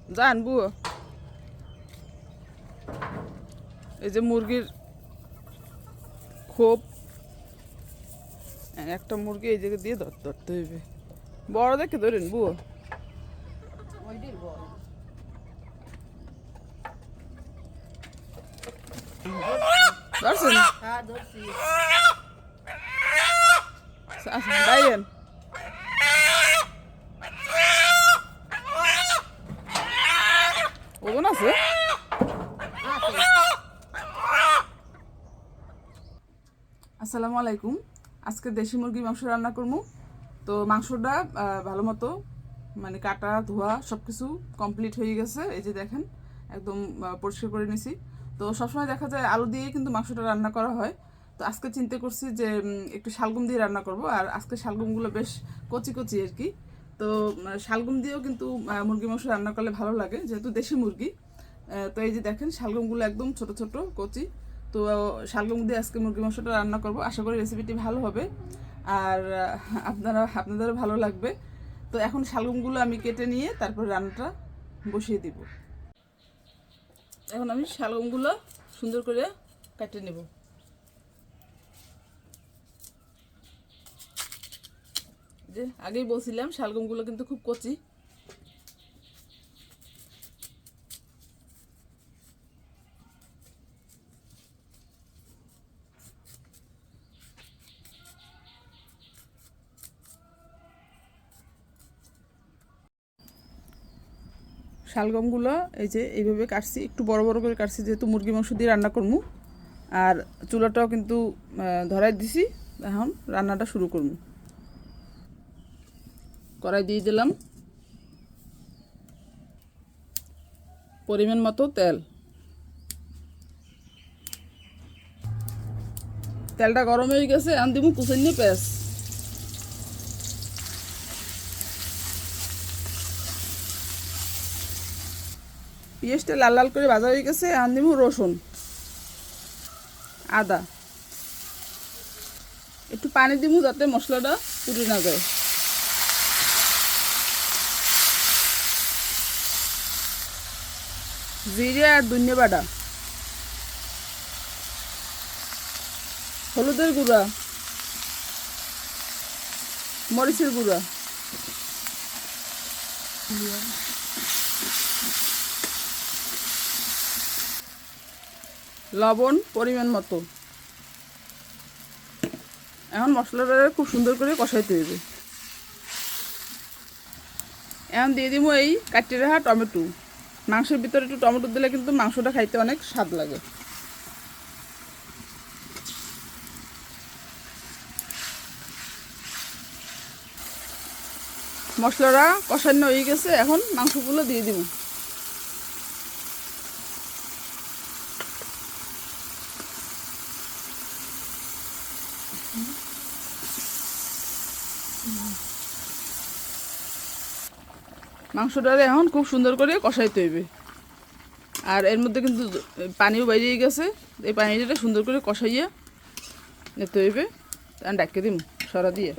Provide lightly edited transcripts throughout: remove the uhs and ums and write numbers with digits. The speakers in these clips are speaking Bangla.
জানবো এই যে মুরগির খোপ একটা মুরগি এই জায়গা দিয়ে ধরতে হইবে বড় দেখে ধরেন বুয়ো ধরছেন বাইরেন ওজন আছে আসসালামু আলাইকুম আজকে দেশি মুরগির মাংস রান্না করবো তো মাংসটা ভালো মতো মানে কাটা ধোয়া সব কিছু কমপ্লিট হয়ে গেছে এই যে দেখেন একদম পরিষ্কার করে নিছি তো সবসময় দেখা যায় আলু দিয়ে কিন্তু মাংসটা রান্না করা হয় তো আজকে চিন্তা করছি যে একটু শালগম দিয়ে রান্না করব আর আজকে শালগমগুলো বেশ কচি কচি আর কি তো শালগম দিয়েও কিন্তু মুরগি মাংস রান্না করলে ভালো লাগে যেহেতু দেশি মুরগি তো এই যে দেখেন শালগমগুলো একদম ছোট ছোট কচি তো শালগম দিয়ে আজকে মুরগি মাংসটা রান্না করব আশা করি রেসিপিটি ভালো হবে আর আপনাদেরও ভালো লাগবে তো এখন শালগমগুলো আমি কেটে নিয়ে তারপর রান্নাটা বসিয়ে দিব এখন আমি শালগমগুলো সুন্দর করে কেটে নেব যে আগেই বলছিলাম শালগমগুলো কিন্তু খুব কচি শালগমগুলো এই যে এইভাবে কাটছি একটু বড় বড় করে কাটছি যেহেতু মুরগি মাংস দিয়ে রান্না করবো আর চুলাটাও কিন্তু ধরাই দিছি এখন রান্নাটা শুরু করবো কড়াই দিয়ে দিলাম পরিমাণ মতো তেলটা গরম হয়ে গেছে এখন দিব কুচেন নিয়ে পেঁয়াজ পেঁয়াজটা লাল লাল করে ভাজা হয়ে গেছে এখন দিব রসুন আদা একটু পানি দিব যাতে মশলাটা পুড়ে না যায় জিরে আর ধনিয়া বাটা হলুদের গুঁড়া মরিচের গুঁড়া লবণ পরিমাণ মতো এখন মশলাটা খুব সুন্দর করে কষাইতে হবে এখন দিয়ে দিব এই কাটিয়ে রাখা টমেটো মাংসের ভিতরে একটু টমেটো দিলে কিন্তু মাংসটা খাইতে অনেক স্বাদ লাগে মশলাটা কষানো হয়ে গেছে এখন মাংসগুলো দিয়ে দিব মাংসটা এখন খুব সুন্দর করে কষাইতে হইবে আর এর মধ্যে কিন্তু পানিও বেরিয়ে গেছে এই পানিটা সুন্দর করে কষাইয়া নিতে হইবে ডাকিয়ে দিম সরা দিয়ে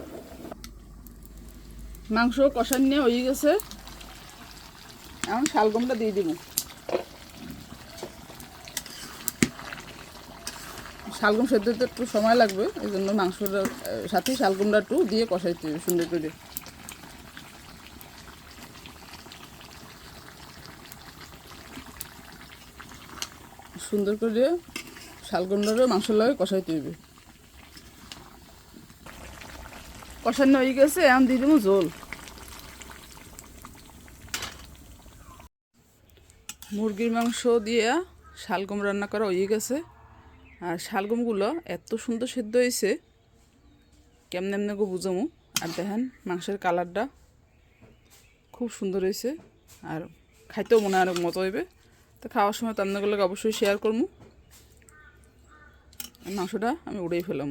মাংস কষান নিয়ে হয়ে গেছে এখন শালগমটা দিয়ে দিব শালগম সেদ্ধ হতে একটু সময় লাগবে এই জন্য মাংসটার সাথে শালগমটা একটু দিয়ে কষাইতে হবে সুন্দর করে সুন্দর করে শালগমটারও মাংসের লাগে কষাইতে হইবে কষানো হয়ে গেছে এখন দিয়ে দেবো ঝোল মুরগির মাংস দিয়ে শালগম রান্না করা হয়ে গেছে আর শালগমগুলো এত সুন্দর সেদ্ধ হয়েছে কেমনে এমনি গো বুঝামো আর দেখেন মাংসের কালারটা খুব সুন্দর হয়েছে আর খাইতেও মনে হয় অনেক মজা হইবে তো খাওয়ার সময় তো আপনাগুলোকে অবশ্যই শেয়ার করবো মাংসটা আমি উড়েই ফেলাম